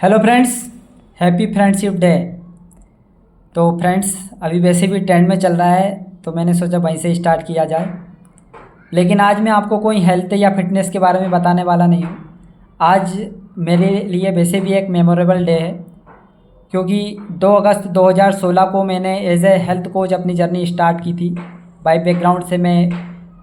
Hello friends, happy friendship day. तो friends, अभी वैसे भी ट्रेंड में चल रहा है तो मैंने सोचा वहीं से स्टार्ट किया जाए। लेकिन आज मैं आपको कोई हेल्थ या फिटनेस के बारे में बताने वाला नहीं हूँ। आज मेरे लिए वैसे भी एक मेमोरेबल डे है, क्योंकि 2 अगस्त 2016 को मैंने एज ए हेल्थ कोच अपनी जर्नी स्टार्ट की थी। बाय बैकग्राउंड से मैं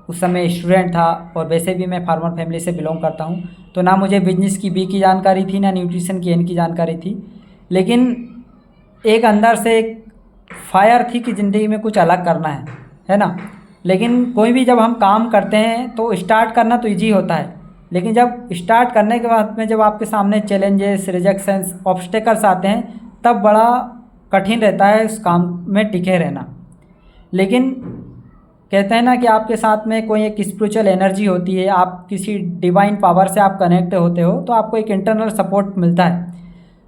उस समय स्टूडेंट था और वैसे भी मैं फार्मर फैमिली से बिलोंग करता हूँ। तो ना मुझे बिजनेस की बी की जानकारी थी, ना न्यूट्रिशन की एन की जानकारी थी। लेकिन एक अंदर से एक फायर थी कि ज़िंदगी में कुछ अलग करना है ना। लेकिन कोई भी जब हम काम करते हैं तो स्टार्ट करना तो ईजी होता है, लेकिन जब स्टार्ट करने के बाद में जब आपके सामने चैलेंजेस, रिजेक्शंस, ऑब्स्टेकल्स आते हैं तब बड़ा कठिन रहता है उस काम में टिके रहना। लेकिन कहते हैं ना कि आपके साथ में कोई एक स्पिरिचुअल एनर्जी होती है, आप किसी डिवाइन पावर से आप कनेक्ट होते हो तो आपको एक इंटरनल सपोर्ट मिलता है।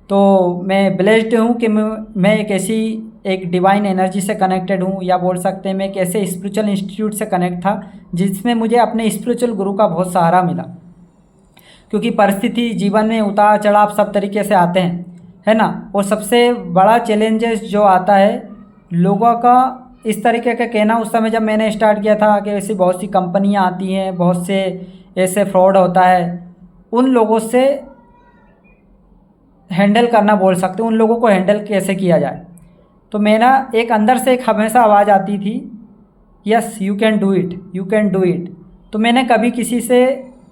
तो मैं ब्लेस्ड हूँ कि मैं एक ऐसी एक डिवाइन एनर्जी से कनेक्टेड हूँ, या बोल सकते हैं मैं एक ऐसे स्पिरिचुअल इंस्टीट्यूट से कनेक्ट था जिसमें मुझे अपने स्पिरिचुअल गुरु का बहुत सहारा मिला। क्योंकि परिस्थिति जीवन में उतार चढ़ाव सब तरीके से आते हैं, है ना। और सबसे बड़ा चैलेंजेस जो आता है लोगों का, इस तरीके का कहना उस समय जब मैंने स्टार्ट किया था कि ऐसी बहुत सी कंपनियां आती हैं, बहुत से ऐसे फ्रॉड होता है, उन लोगों से हैंडल करना बोल सकते हैं, उन लोगों को हैंडल कैसे किया जाए। तो मेरा एक अंदर से एक हमेशा आवाज़ आती थी, yes you can do it, you can do it. तो मैंने कभी किसी से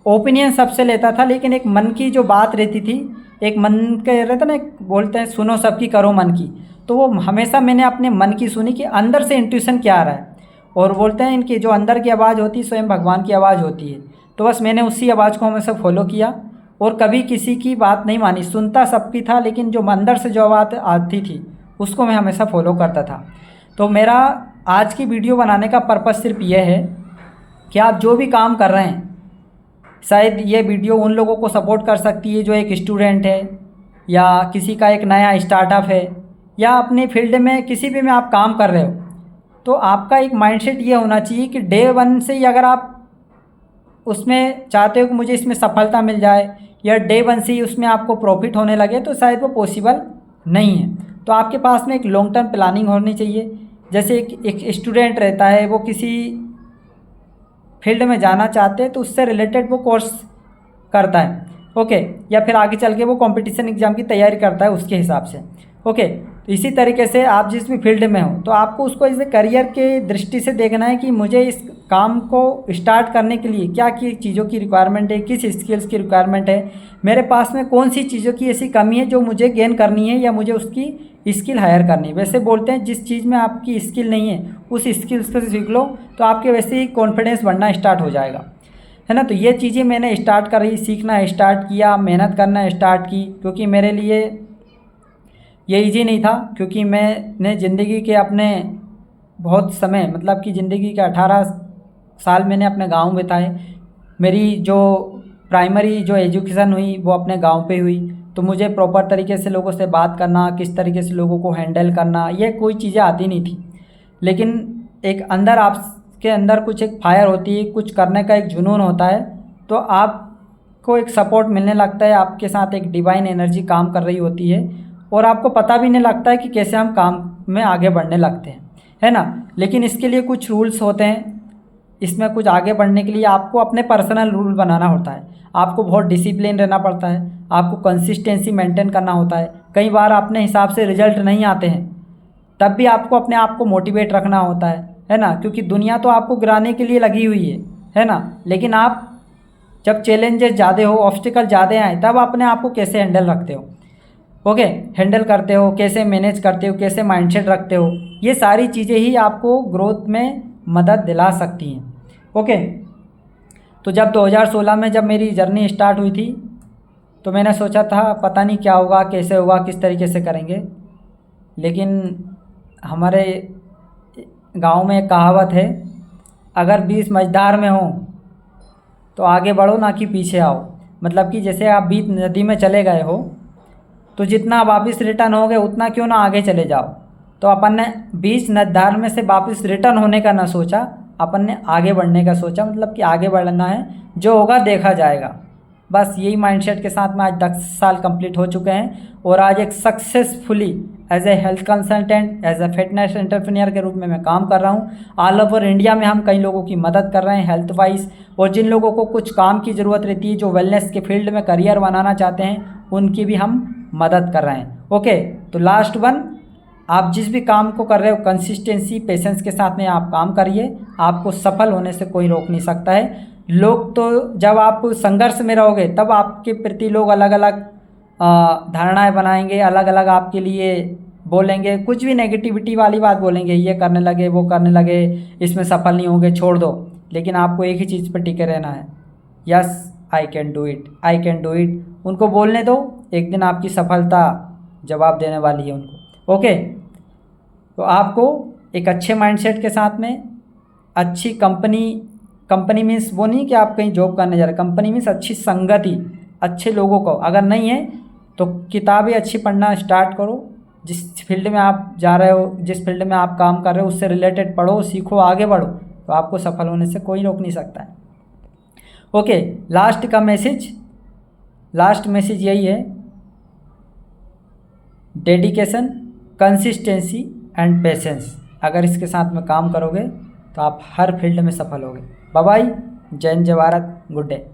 ओपिनियन सबसे लेता था, लेकिन एक मन की जो बात रहती थी, एक मन के रहता ना, एक बोलते हैं सुनो सबकी करो मन की, तो वो हमेशा मैंने अपने मन की सुनी कि अंदर से इंट्यूशन क्या आ रहा है। और बोलते हैं इनकी जो अंदर की आवाज़ होती है स्वयं भगवान की आवाज़ होती है। तो बस मैंने उसी आवाज़ को हमेशा फॉलो किया और कभी किसी की बात नहीं मानी। सुनता सबकी था, लेकिन जो अंदर से जो आवाज़ आती थी उसको मैं हमेशा फॉलो करता था। तो मेरा आज की वीडियो बनाने का पर्पज़ सिर्फ ये है कि आप जो भी काम कर रहे हैं, शायद ये वीडियो उन लोगों को सपोर्ट कर सकती है जो एक स्टूडेंट है, या किसी का एक नया स्टार्टअप है, या अपने फील्ड में किसी भी में आप काम कर रहे हो। तो आपका एक माइंडसेट ये होना चाहिए कि डे वन से ही अगर आप उसमें चाहते हो कि मुझे इसमें सफलता मिल जाए, या डे वन से ही उसमें आपको प्रॉफिट होने लगे, तो शायद वो पॉसिबल नहीं है। तो आपके पास में एक लॉन्ग टर्म प्लानिंग होनी चाहिए। जैसे एक स्टूडेंट रहता है, वो किसी फील्ड में जाना चाहते हैं तो उससे रिलेटेड वो कोर्स करता है, ओके, या फिर आगे चल के वो कंपटीशन एग्ज़ाम की तैयारी करता है उसके हिसाब से, ओके। तो इसी तरीके से आप जिस भी फील्ड में हो तो आपको उसको इसे करियर के दृष्टि से देखना है कि मुझे इस काम को स्टार्ट करने के लिए क्या की चीज़ों की रिक्वायरमेंट है, किस स्किल्स की रिक्वायरमेंट है, मेरे पास में कौन सी चीज़ों की ऐसी कमी है जो मुझे गेन करनी है, या मुझे उसकी स्किल हायर करनी है। वैसे बोलते हैं जिस चीज़ में आपकी स्किल नहीं है उस स्किल्स को सीख लो, तो आपके वैसे ही कॉन्फिडेंस बढ़ना स्टार्ट हो जाएगा, है ना। तो ये चीज़ें मैंने स्टार्ट करी, सीखना स्टार्ट किया, मेहनत करना स्टार्ट की, क्योंकि मेरे लिए ये इजी नहीं था। क्योंकि मैंने ज़िंदगी के अपने बहुत समय, मतलब कि ज़िंदगी के 18 साल मैंने अपने गांव बिताए। मेरी जो प्राइमरी जो एजुकेशन हुई वो अपने गांव पे हुई। तो मुझे प्रॉपर तरीके से लोगों से बात करना, किस तरीके से लोगों को हैंडल करना, ये कोई चीज़ें आती नहीं थी। लेकिन एक अंदर आपके अंदर कुछ एक फायर होती है, कुछ करने का एक जुनून होता है, तो आपको एक सपोर्ट मिलने लगता है, आपके साथ एक डिवाइन एनर्जी काम कर रही होती है, और आपको पता भी नहीं लगता है कि कैसे हम काम में आगे बढ़ने लगते हैं, है ना। लेकिन इसके लिए कुछ रूल्स होते हैं। इसमें कुछ आगे बढ़ने के लिए आपको अपने पर्सनल रूल बनाना होता है, आपको बहुत डिसिप्लिन रहना पड़ता है, आपको कंसिस्टेंसी मेंटेन करना होता है। कई बार अपने हिसाब से रिजल्ट नहीं आते हैं, तब भी आपको अपने आप को मोटिवेट रखना होता है ना। क्योंकि दुनिया तो आपको गिराने के लिए लगी हुई है ना। लेकिन आप जब चैलेंजेस ज़्यादा हो, ऑब्स्टिकल ज़्यादा आए, तब अपने आप को कैसे हैंडल रखते हो, ओके, हैंडल करते हो, कैसे मैनेज करते हो, कैसे माइंडसेट रखते हो, ये सारी चीज़ें ही आपको ग्रोथ में मदद दिला सकती हैं, ओके। तो जब 2016 में जब मेरी जर्नी स्टार्ट हुई थी तो मैंने सोचा था पता नहीं क्या होगा, कैसे होगा, किस तरीके से करेंगे। लेकिन हमारे गांव में एक कहावत है, अगर 20 मझधार में हो तो आगे बढ़ो ना कि पीछे आओ। मतलब कि जैसे आप बीच नदी में चले गए हो तो जितना वापस रिटर्न होगे उतना क्यों ना आगे चले जाओ। तो अपन ने बीच नदधार में से वापस रिटर्न होने का ना सोचा, अपन ने आगे बढ़ने का सोचा। मतलब कि आगे बढ़ना है, जो होगा देखा जाएगा, बस यही माइंडसेट के साथ में आज 10 साल कंप्लीट हो चुके हैं और आज एक successfully as a health consultant, as a fitness entrepreneur के रूप में मैं काम कर रहा हूँ। ऑल ओवर इंडिया में हम कई लोगों की मदद कर रहे हैं हेल्थ वाइज, और जिन लोगों को कुछ काम की ज़रूरत रहती है, जो वेलनेस के फील्ड में करियर बनाना चाहते हैं, उनकी भी हम मदद कर रहे हैं। ओके, तो लास्ट वन, आप जिस भी काम को कर रहे हो कंसिस्टेंसी पेशेंस के साथ में आप काम करिए, आपको सफल होने से कोई रोक नहीं सकता है। लोग तो जब आप संघर्ष में रहोगे तब आपके प्रति लोग अलग अलग धारणाएं बनाएंगे, अलग अलग आपके लिए बोलेंगे, कुछ भी नेगेटिविटी वाली बात बोलेंगे, ये करने लगे, वो करने लगे, इसमें सफल नहीं होंगे, छोड़ दो। लेकिन आपको एक ही चीज़ पर टिके रहना है, yes I can do it, I can do it. उनको बोलने दो, एक दिन आपकी सफलता जवाब देने वाली है उनको। ओके, तो आपको एक अच्छे माइंडसेट के साथ में अच्छी कंपनी मीन्स वो नहीं कि आप कहीं जॉब करने जा रहे, कंपनी मीन्स अच्छी संगति, अच्छे लोगों को, अगर नहीं है तो किताबें अच्छी पढ़ना स्टार्ट करो। जिस फील्ड में आप जा रहे हो, जिस फील्ड में आप काम कर रहे हो, उससे रिलेटेड पढ़ो, सीखो, आगे बढ़ो, तो आपको सफल होने से कोई रोक नहीं सकता है। ओके, लास्ट मैसेज यही है, डेडिकेशन, कंसिस्टेंसी एंड पेशेंस, अगर इसके साथ में काम करोगे तो आप हर फील्ड में सफल होगे। बाय बाय, जय हिंद, जय भारत, गुड डे।